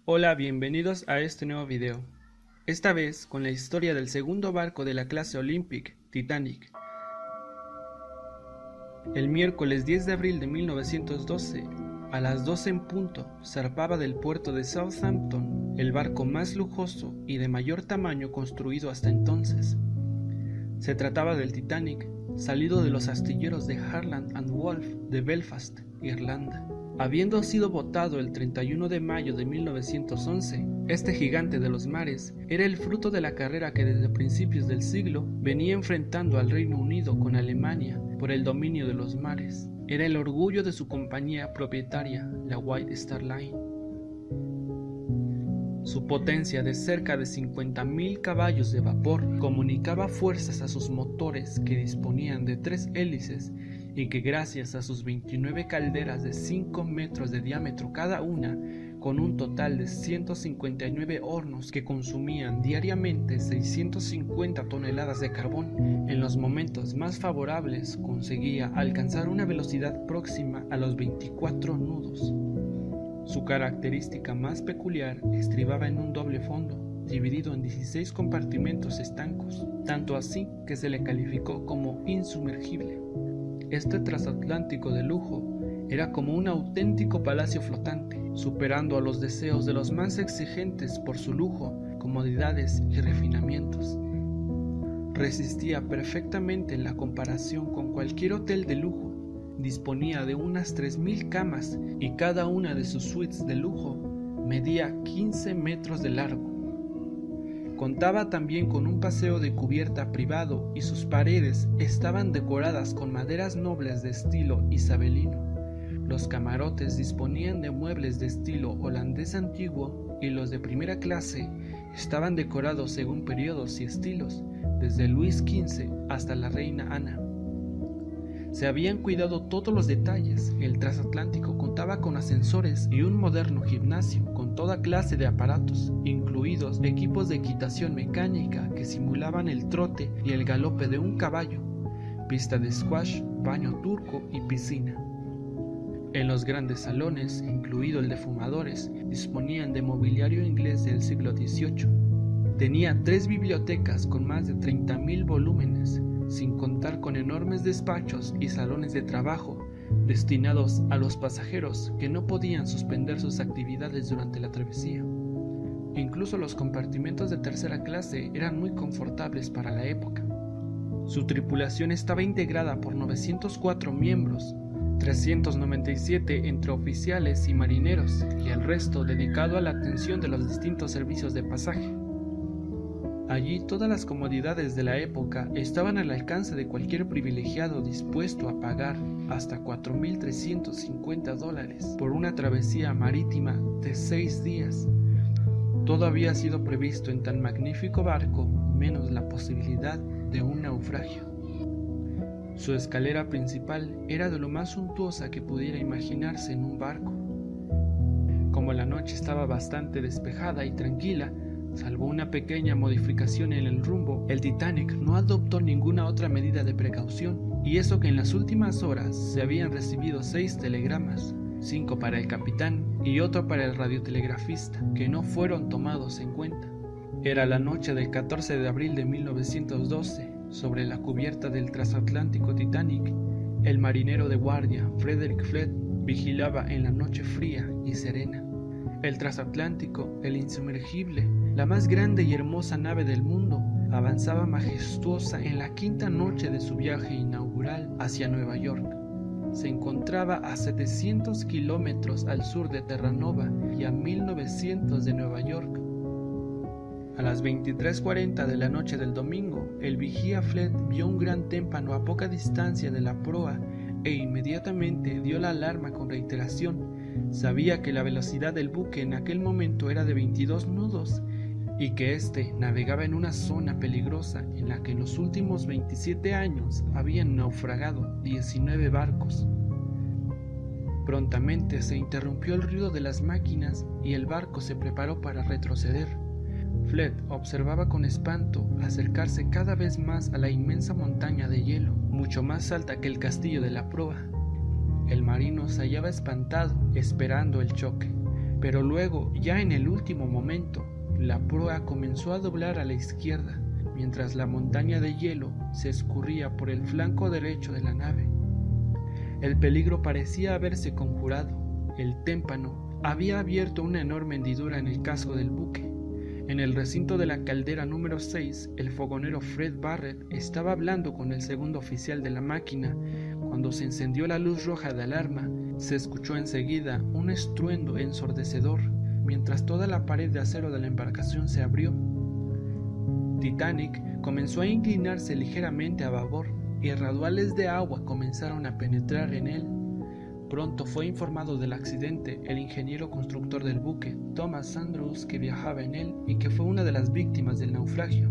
Hola, bienvenidos a este nuevo video. Esta vez con la historia del segundo barco de la clase Olympic, Titanic. El miércoles 10 de abril de 1912, a las 12 en punto, zarpaba del puerto de Southampton el barco más lujoso y de mayor tamaño construido hasta entonces. Se trataba del Titanic, salido de los astilleros de Harland and Wolff de Belfast, Irlanda. Habiendo sido votado el 31 de mayo de 1911, este gigante de los mares era el fruto de la carrera que desde principios del siglo venía enfrentando al Reino Unido con Alemania por el dominio de los mares. Era el orgullo de su compañía propietaria, la White Star Line. Su potencia de cerca de 50.000 caballos de vapor comunicaba fuerzas a sus motores que disponían de 3 hélices y que gracias a sus 29 calderas de 5 metros de diámetro cada una, con un total de 159 hornos que consumían diariamente 650 toneladas de carbón, en los momentos más favorables conseguía alcanzar una velocidad próxima a los 24 nudos. Su característica más peculiar estribaba en un doble fondo, dividido en 16 compartimentos estancos, tanto así que se le calificó como insumergible. Este transatlántico de lujo era como un auténtico palacio flotante, superando a los deseos de los más exigentes por su lujo, comodidades y refinamientos. Resistía perfectamente la comparación con cualquier hotel de lujo. Disponía de unas 3.000 camas y cada una de sus suites de lujo medía 15 metros de largo. Contaba también con un paseo de cubierta privado y sus paredes estaban decoradas con maderas nobles de estilo isabelino. Los camarotes disponían de muebles de estilo holandés antiguo y los de primera clase estaban decorados según periodos y estilos, desde Luis XV hasta la reina Ana. Se habían cuidado todos los detalles. El transatlántico contaba con ascensores y un moderno gimnasio con toda clase de aparatos, incluidos equipos de equitación mecánica que simulaban el trote y el galope de un caballo, pista de squash, baño turco y piscina. En los grandes salones, incluido el de fumadores, disponían de mobiliario inglés del siglo XVIII. Tenía 3 bibliotecas con más de 30.000 volúmenes, sin contar con enormes despachos y salones de trabajo destinados a los pasajeros que no podían suspender sus actividades durante la travesía. Incluso los compartimentos de tercera clase eran muy confortables para la época. Su tripulación estaba integrada por 904 miembros, 397 entre oficiales y marineros, y el resto dedicado a la atención de los distintos servicios de pasaje. Allí todas las comodidades de la época estaban al alcance de cualquier privilegiado dispuesto a pagar hasta $4.350 por una travesía marítima de 6 días. Todo había sido previsto en tan magnífico barco, menos la posibilidad de un naufragio. Su escalera principal era de lo más suntuosa que pudiera imaginarse en un barco. Como la noche estaba bastante despejada y tranquila, salvo una pequeña modificación en el rumbo, el Titanic no adoptó ninguna otra medida de precaución, y eso que en las últimas horas se habían recibido 6 telegramas, 5 para el capitán y otro para el radiotelegrafista, que no fueron tomados en cuenta. Era la noche del 14 de abril de 1912, sobre la cubierta del transatlántico Titanic, el marinero de guardia, Frederick Flett, vigilaba en la noche fría y serena. El transatlántico, el insumergible, la más grande y hermosa nave del mundo, avanzaba majestuosa en la 5ª noche de su viaje inaugural hacia Nueva York. Se encontraba a 700 kilómetros al sur de Terranova y a 1900 de Nueva York. A las 23:40 de la noche del domingo, el vigía Flett vio un gran témpano a poca distancia de la proa e inmediatamente dio la alarma con reiteración. Sabía que la velocidad del buque en aquel momento era de 22 nudos y que éste navegaba en una zona peligrosa en la que en los últimos 27 años habían naufragado 19 barcos. Prontamente se interrumpió el ruido de las máquinas y el barco se preparó para retroceder. Flett observaba con espanto acercarse cada vez más a la inmensa montaña de hielo, mucho más alta que el castillo de la proa. El marino se hallaba espantado, esperando el choque, Pero luego, ya en el último momento, la proa comenzó a doblar a la izquierda, mientras la montaña de hielo se escurría por el flanco derecho de la nave. El peligro parecía haberse conjurado. El témpano había abierto una enorme hendidura en el casco del buque. En el recinto de la caldera número 6, el fogonero Fred Barrett estaba hablando con el segundo oficial de la máquina. Cuando se encendió la luz roja de alarma, se escuchó enseguida un estruendo ensordecedor, mientras toda la pared de acero de la embarcación se abrió. Titanic comenzó a inclinarse ligeramente a babor y raudales de agua comenzaron a penetrar en él. Pronto fue informado del accidente el ingeniero constructor del buque, Thomas Andrews, que viajaba en él y que fue una de las víctimas del naufragio.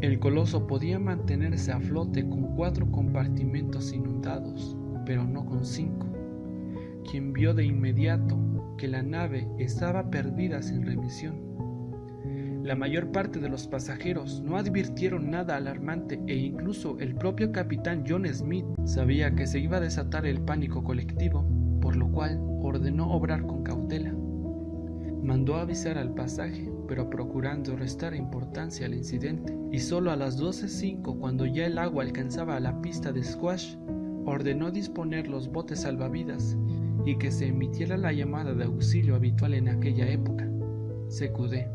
El coloso podía mantenerse a flote con 4 compartimentos inundados, pero no con 5. Quien vio de inmediato que la nave estaba perdida sin remisión. La mayor parte de los pasajeros no advirtieron nada alarmante e incluso el propio capitán John Smith sabía que se iba a desatar el pánico colectivo, por lo cual ordenó obrar con cautela. Mandó avisar al pasaje, pero procurando restar importancia al incidente, y solo a las 12:05, cuando ya el agua alcanzaba a la pista de squash, ordenó disponer los botes salvavidas y que se emitiera la llamada de auxilio habitual en aquella época, CQD,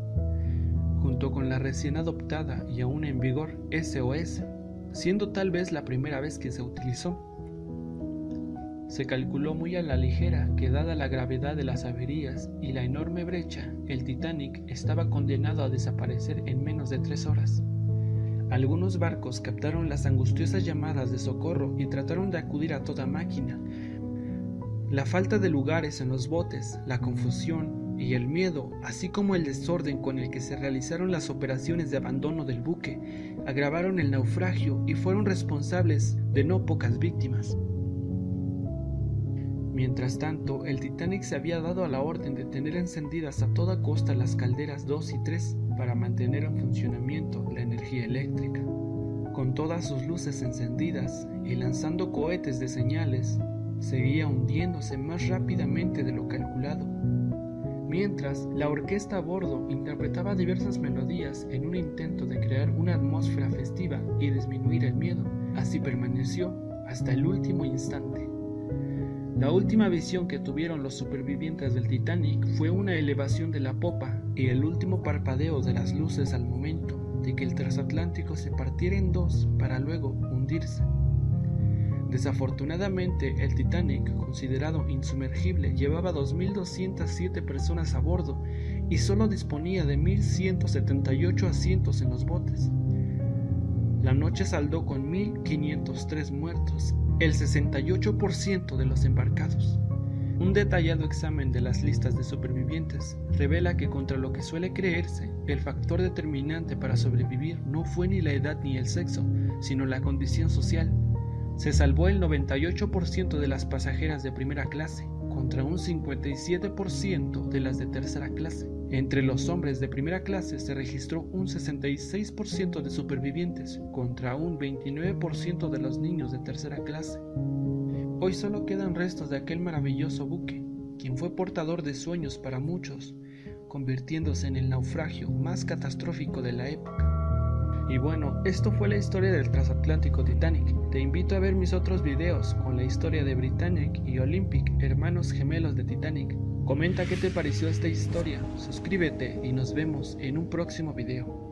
junto con la recién adoptada y aún en vigor SOS, siendo tal vez la primera vez que se utilizó. Se calculó muy a la ligera que, dada la gravedad de las averías y la enorme brecha, el Titanic estaba condenado a desaparecer en menos de 3 horas. Algunos barcos captaron las angustiosas llamadas de socorro y trataron de acudir a toda máquina. La falta de lugares en los botes, la confusión y el miedo, así como el desorden con el que se realizaron las operaciones de abandono del buque, agravaron el naufragio y fueron responsables de no pocas víctimas. Mientras tanto, el Titanic se había dado a la orden de tener encendidas a toda costa las calderas 2 y 3 para mantener en funcionamiento la energía eléctrica. Con todas sus luces encendidas y lanzando cohetes de señales, seguía hundiéndose más rápidamente de lo calculado. Mientras, la orquesta a bordo interpretaba diversas melodías en un intento de crear una atmósfera festiva y disminuir el miedo. Así permaneció hasta el último instante. La última visión que tuvieron los supervivientes del Titanic fue una elevación de la popa y el último parpadeo de las luces al momento de que el transatlántico se partiera en 2 para luego hundirse. Desafortunadamente, el Titanic, considerado insumergible, llevaba 2.207 personas a bordo y solo disponía de 1.178 asientos en los botes. La noche saldó con 1.503 muertos, el 68% de los embarcados. Un detallado examen de las listas de supervivientes revela que, contra lo que suele creerse, el factor determinante para sobrevivir no fue ni la edad ni el sexo, sino la condición social. Se salvó el 98% de las pasajeras de primera clase, contra un 57% de las de tercera clase. Entre los hombres de primera clase se registró un 66% de supervivientes, contra un 29% de los niños de tercera clase. Hoy solo quedan restos de aquel maravilloso buque, quien fue portador de sueños para muchos, convirtiéndose en el naufragio más catastrófico de la época. Y bueno, esto fue la historia del transatlántico Titanic. Te invito a ver mis otros videos con la historia de Britannic y Olympic, hermanos gemelos de Titanic. Comenta qué te pareció esta historia, suscríbete y nos vemos en un próximo video.